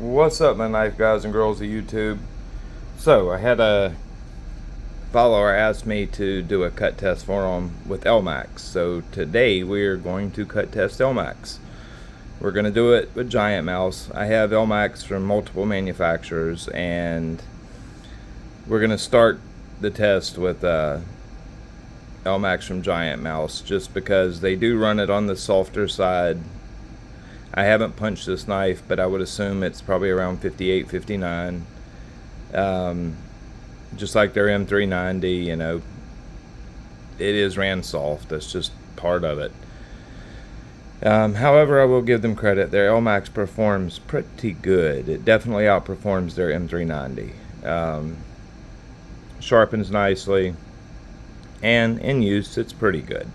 What's up, my knife guys and girls of YouTube? So I had a follower ask me to do a cut test for him with Elmax. So today we are going to cut test Elmax. We're going to do it with Giant Mouse. I have Elmax from multiple manufacturers, and we're going to start the test with Elmax from Giant Mouse, just because they do run it on the softer side. I haven't punched this knife, but I would assume it's probably around 58, 59. Just like their M390, you know, it is ran soft. That's just part of it. However, I will give them credit. Their Elmax performs pretty good. It definitely outperforms their M390. Sharpens nicely, and in use, it's pretty good.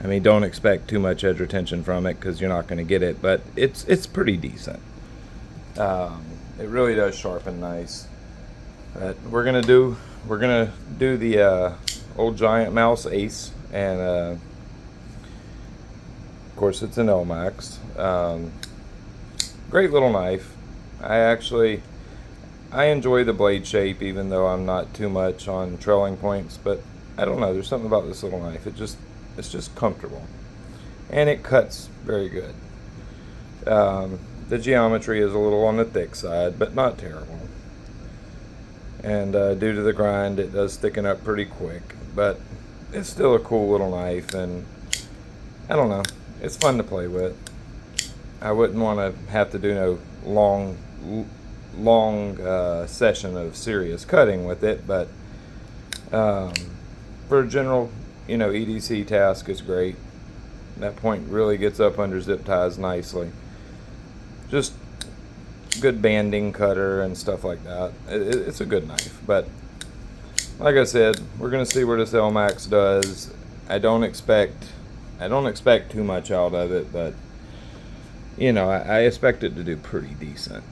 I mean, don't expect too much edge retention from it because you're not going to get it, but it's pretty decent. It really does sharpen nice. But we're gonna do the old Giant Mouse Ace, and of course it's an Elmax. Great little knife. I enjoy the blade shape, even though I'm not too much on trailing points. But I don't know. There's something about this little knife. It's just comfortable, and it cuts very good. The geometry is a little on the thick side, but not terrible. And due to the grind, it does thicken up pretty quick, but it's still a cool little knife, and I don't know, it's fun to play with. I wouldn't want to have to do no long session of serious cutting with it, but for a general, EDC task is great. That point really gets up under zip ties nicely. Just good banding cutter and stuff like that. It's a good knife, but like I said, we're gonna see where this Elmax does. I don't expect too much out of it, but I expect it to do pretty decent.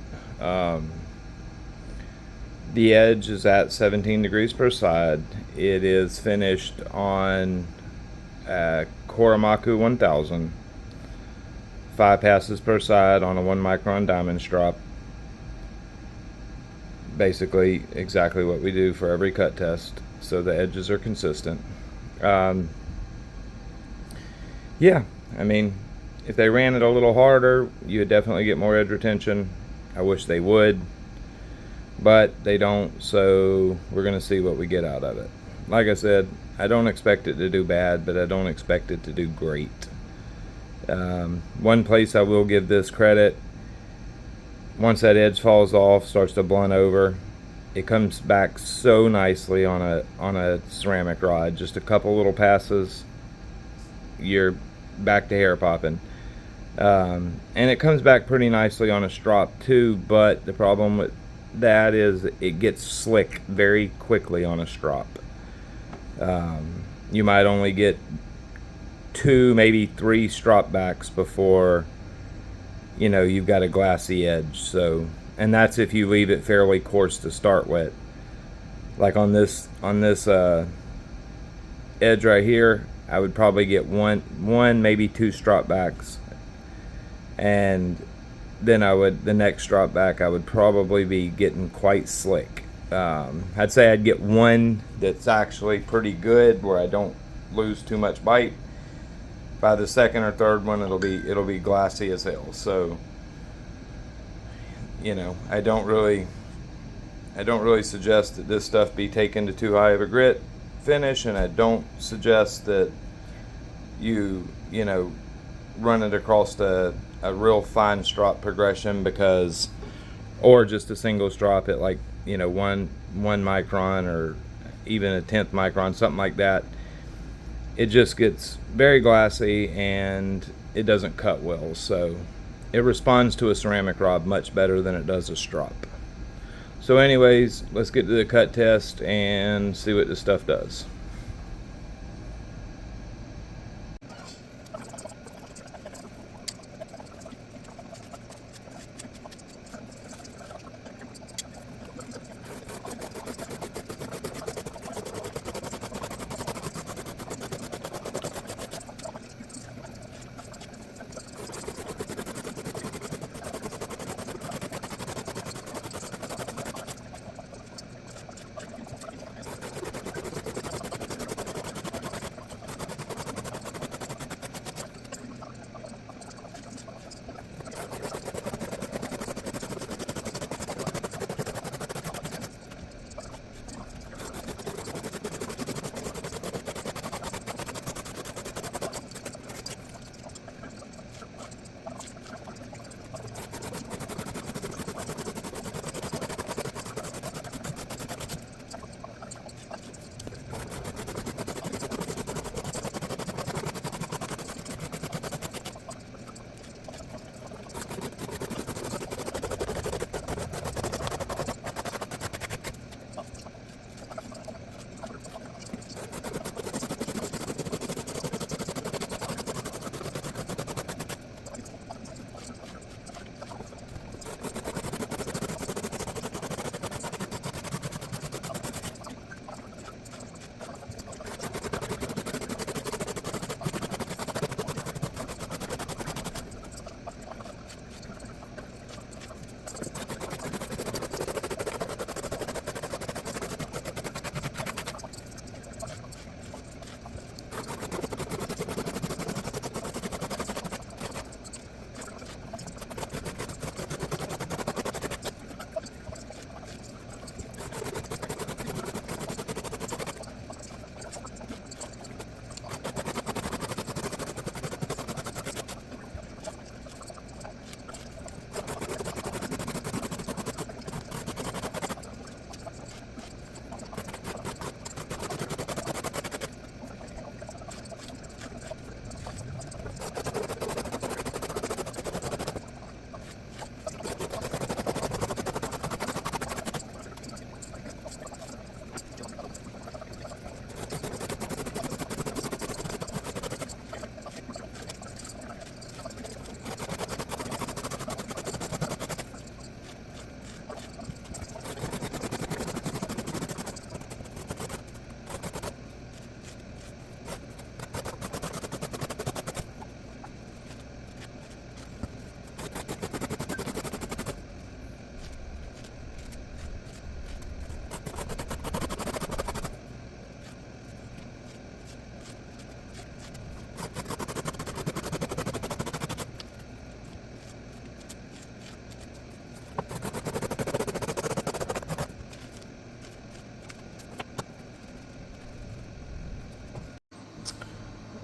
The edge is at 17 degrees per side. It is finished on Koramaku 1000. 5 passes per side on a 1 micron diamond strop. Basically exactly what we do for every cut test, so the edges are consistent. Yeah, I mean, if they ran it a little harder, you would definitely get more edge retention. I wish they would, but they don't, so we're gonna see what we get out of it. Like I said, I don't expect it to do bad, but I don't expect it to do great. One place I will give this credit: once that edge falls off, starts to blunt over, it comes back so nicely on a ceramic rod. Just a couple little passes, you're back to hair popping. And it comes back pretty nicely on a strop too, but the problem with that is it gets slick very quickly on a strop. You might only get 2, maybe 3 strop backs before you've got a glassy edge. So, and that's if you leave it fairly coarse to start with. Like on this edge right here, I would probably get one maybe 2 strop backs, and then the next strop back I would probably be getting quite slick. I'd say I'd get one that's actually pretty good where I don't lose too much bite. By the second or third one, it'll be glassy as hell. So, I don't really suggest that this stuff be taken to too high of a grit finish, and I don't suggest that you run it across a real fine strop progression, or just a single strop at like 1 micron or even a 1/10 micron, something like that. It just gets very glassy and it doesn't cut well, so it responds to a ceramic rod much better than it does a strop. So anyways, let's get to the cut test and see what this stuff does.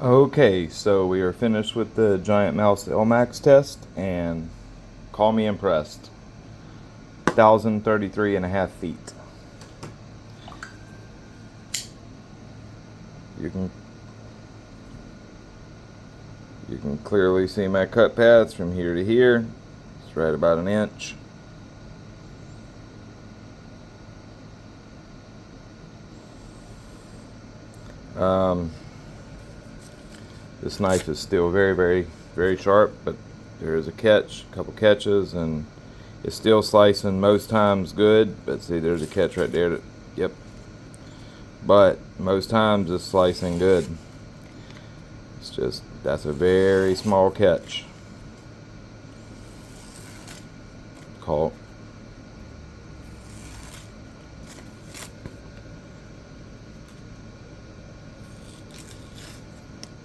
Okay, so we are finished with the Giant Mouse Elmax test, and call me impressed. 1,033.5 feet. You can clearly see my cut paths from here to here. It's right about an inch. This knife is still very, very, very sharp, but there is a couple catches, and it's still slicing most times good. But see, there's a catch right there. Yep. But most times it's slicing good. It's just, that's a very small catch. Call.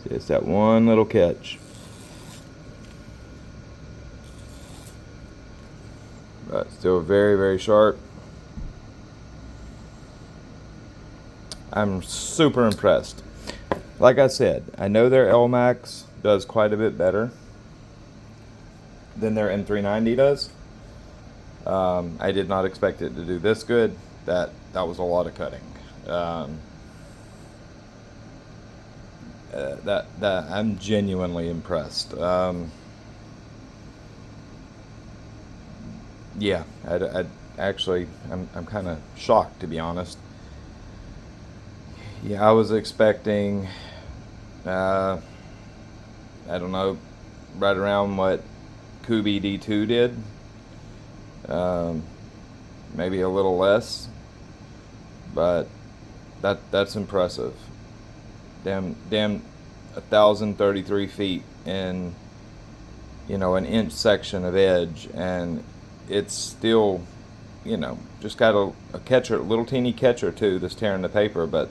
See, it's that one little catch. But still very, very sharp. I'm super impressed. Like I said, I know their Elmax does quite a bit better than their M390 does. I did not expect it to do this good. That was a lot of cutting. That I'm genuinely impressed. Yeah, I actually I'm kind of shocked, to be honest. Yeah, I was expecting, I don't know, right around what Kubi D2 did. Maybe a little less, but that's impressive. Damn, 1,033 feet in, an inch section of edge, and it's still, just got a catcher, little teeny catcher too, that's tearing the paper, but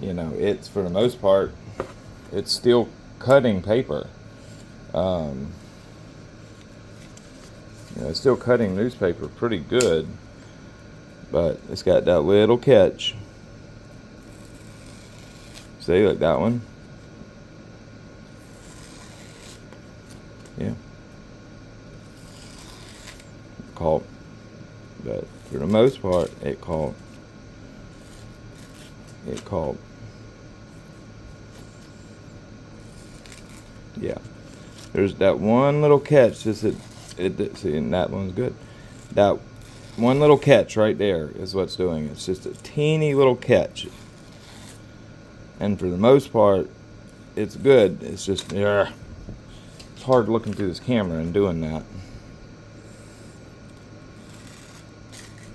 it's, for the most part, it's still cutting paper. It's still cutting newspaper pretty good, but it's got that little catch. See, like that one. Yeah. Caught. But for the most part, it caught. It caught. Yeah. There's that one little catch. See, and that one's good. That one little catch right there is what's doing. It's just a teeny little catch. And for the most part, it's good. It's just, it's hard looking through this camera and doing that.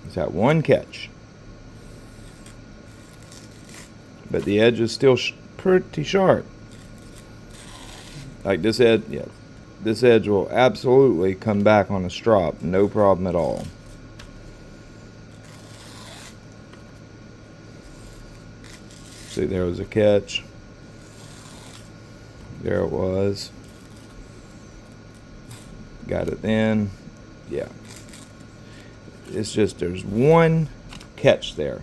It's that one catch. But the edge is still pretty sharp. Like this edge, yeah. This edge will absolutely come back on a strop, no problem at all. See, there was a catch. There it was. Got it then. Yeah. It's just, there's one catch there.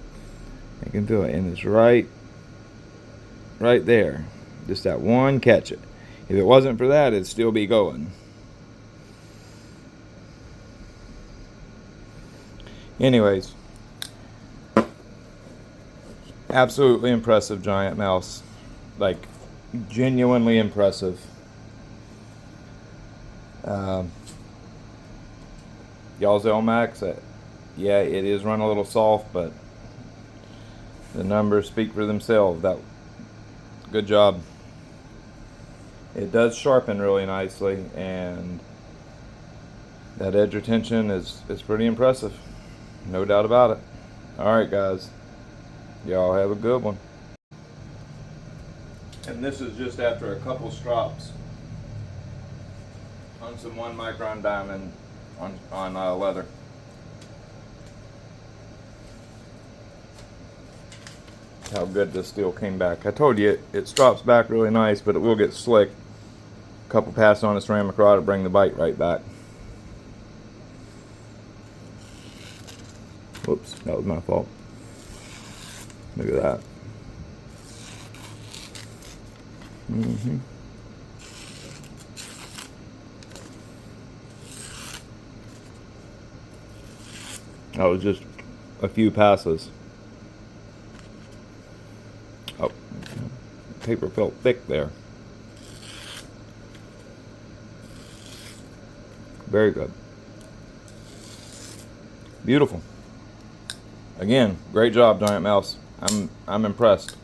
I can feel it, and it's right there. Just that one catch. If it wasn't for that, it'd still be going. Anyways, absolutely impressive Giant Mouse. Like, genuinely impressive. Y'all's Elmax, yeah, it is run a little soft, but the numbers speak for themselves. Good job. It does sharpen really nicely, and that edge retention is pretty impressive. No doubt about it. Alright guys, y'all have a good one. And this is just after a couple strops on some 1 micron diamond on leather. How good this steel came back. I told you it strops back really nice, but it will get slick. A couple passes on a ceramic rod to bring the bite right back. Whoops, that was my fault. Look at that. Mm-hmm. That was just a few passes. Oh, paper felt thick there. Very good. Beautiful. Again, great job, Giant Mouse. I'm impressed.